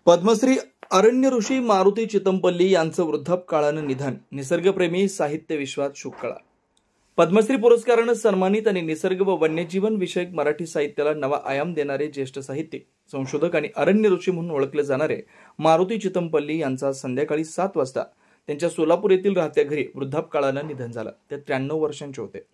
पद्मश्री अरण्य ऋषी मारुती चितमपल्ली यांचं वृद्धापकाळानं निधन. निसर्गप्रेमी साहित्य विश्वात शोककळा. पद्मश्री पुरस्कारानं सन्मानित आणि निसर्ग व वन्यजीवन विषयक मराठी साहित्याला नवा आयाम देणारे ज्येष्ठ साहित्यिक, संशोधक आणि अरण्य ऋषी म्हणून ओळखले जाणारे मारुती चितमपल्ली यांचा संध्याकाळी 7 वाजता त्यांच्या सोलापूर येथील राहत्या घरी वृद्धापकाळानं निधन झालं. ते 93 वर्षांचे होते.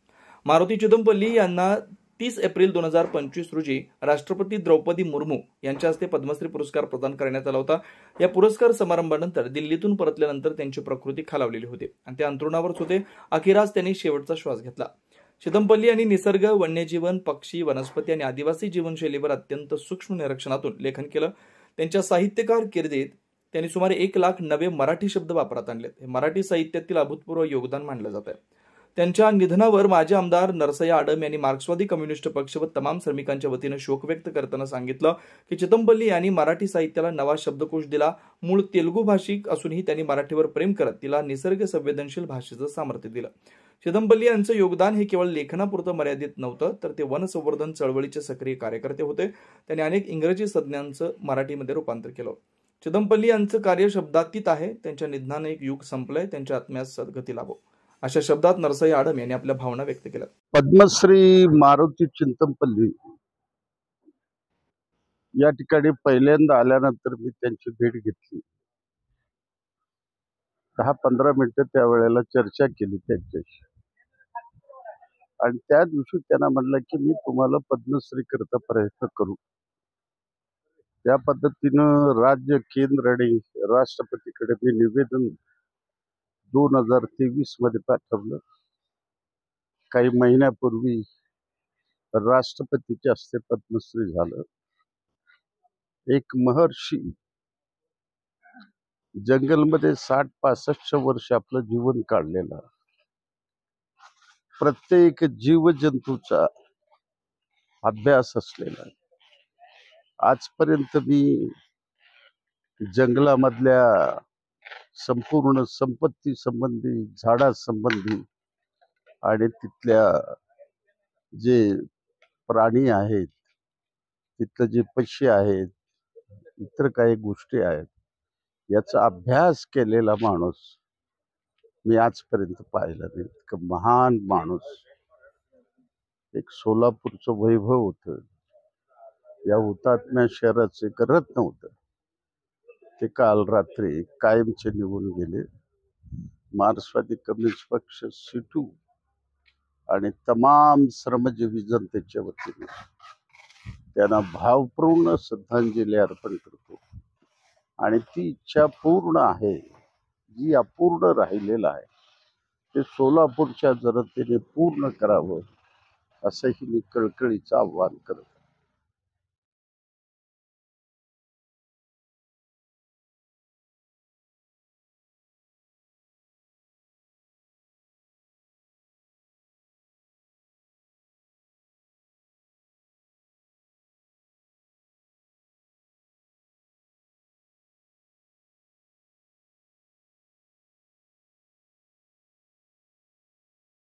मारुती चितमपल्ली यांना 30 एप्रिल 2025 रोजी राष्ट्रपती द्रौपदी मुर्मू यांच्या हस्ते पद्मश्री पुरस्कार प्रदान करण्यात आला होता. या पुरस्कार समारंभानंतर दिल्लीतून परतल्यानंतर त्यांची प्रकृती खालावलेली होती आणि ते अंथरुणावरच होते. अखेरास त्यांनी शेवटचा श्वास घेतला. चितमपल्ली यांनी निसर्ग, वन्यजीवन, पक्षी, वनस्पती आणि आदिवासी जीवनशैलीवर अत्यंत सूक्ष्म निरीक्षणातून लेखन केलं. त्यांच्या साहित्यकार कीर्तीत त्यांनी सुमारे 1 लाख नवे मराठी शब्द वापरात आणलेत. हे मराठी साहित्यातील अभूतपूर्व योगदान मानलं जात आहे. त्यांच्या निधनावर माजी आमदार नरसय्या आडम यांनी मार्क्सवादी कम्युनिस्ट पक्ष व तमाम श्रमिकांच्या वतीनं शोक व्यक्त करताना सांगितलं की चितमपल्ली यांनी मराठी साहित्याला नवा शब्दकोश दिला. मूळ तेलुगू भाषिक असूनही त्यांनी मराठीवर प्रेम करत तिला निसर्ग संवेदनशील भाषेचं सामर्थ्य दिलं. चितमपल्ली यांचं योगदान हे केवळ लेखनापुरतं मर्यादित नव्हतं, तर ते वन संवर्धन चळवळीचे सक्रिय कार्यकर्ते होते. त्यांनी अनेक इंग्रजी संज्ञांचं मराठीमध्ये रूपांतर केलं. चितमपल्ली यांचं कार्य शब्दातीत आहे. त्यांच्या निधनाने एक युग संपलंय. त्यांच्या आत्म्यास सद्गती लाभो अशा शब्दात नरसय्या आडम यांनी आपल्या भावना व्यक्त केल्या. पद्मश्री मारुती चितमपल्ली या ठिकाणी पहिल्यांदा आल्यानंतर मी त्यांची भेट घेतली. 10-15 मिनिटं त्यावेळेला चर्चा केली त्यांच्याशी आणि त्या दिवशी त्यांना म्हणलं की मी तुम्हाला पद्मश्री करता प्रयत्न करू. त्या पद्धतीनं राज्य, केंद्र आणि राष्ट्रपतीकडे मी निवेदन 2023 मध्ये पाठवलं. काही महिन्यापूर्वी राष्ट्रपतीच्या हस्ते पद्मश्री झालं. एक महर्षी जंगलमध्ये 60-65 वर्ष आपलं जीवन काढलेला, प्रत्येक जीवजंतूचा अभ्यास असलेला, आजपर्यंत मी जंगलामधल्या संपूर्ण संपत्ती संबंधी, झाडासंबंधी आणि तिथल्या जे प्राणी आहेत, तिथलं जे पक्षी आहेत, इतर काही गोष्टी आहेत, याचा अभ्यास केलेला माणूस मी आजपर्यंत पाहिला नाही. इतकं महान माणूस. एक सोलापूरचं वैभव होतं. या हुतात्म्या शहराचं एक रत्न होतं. ते काल रात्री कायमचे निघून गेले. मार्क्सवादी कम्युनिस्ट पक्ष, सिटू आणि तमाम श्रमजीवी जनतेच्या वतीने त्यांना भावपूर्ण श्रद्धांजली अर्पण करतो. आणि ती इच्छा पूर्ण आहे, जी अपूर्ण राहिलेलं आहे ते सोलापूरच्या जनतेने पूर्ण करावं, असंही मी कळकळीचं आव्हान करतो.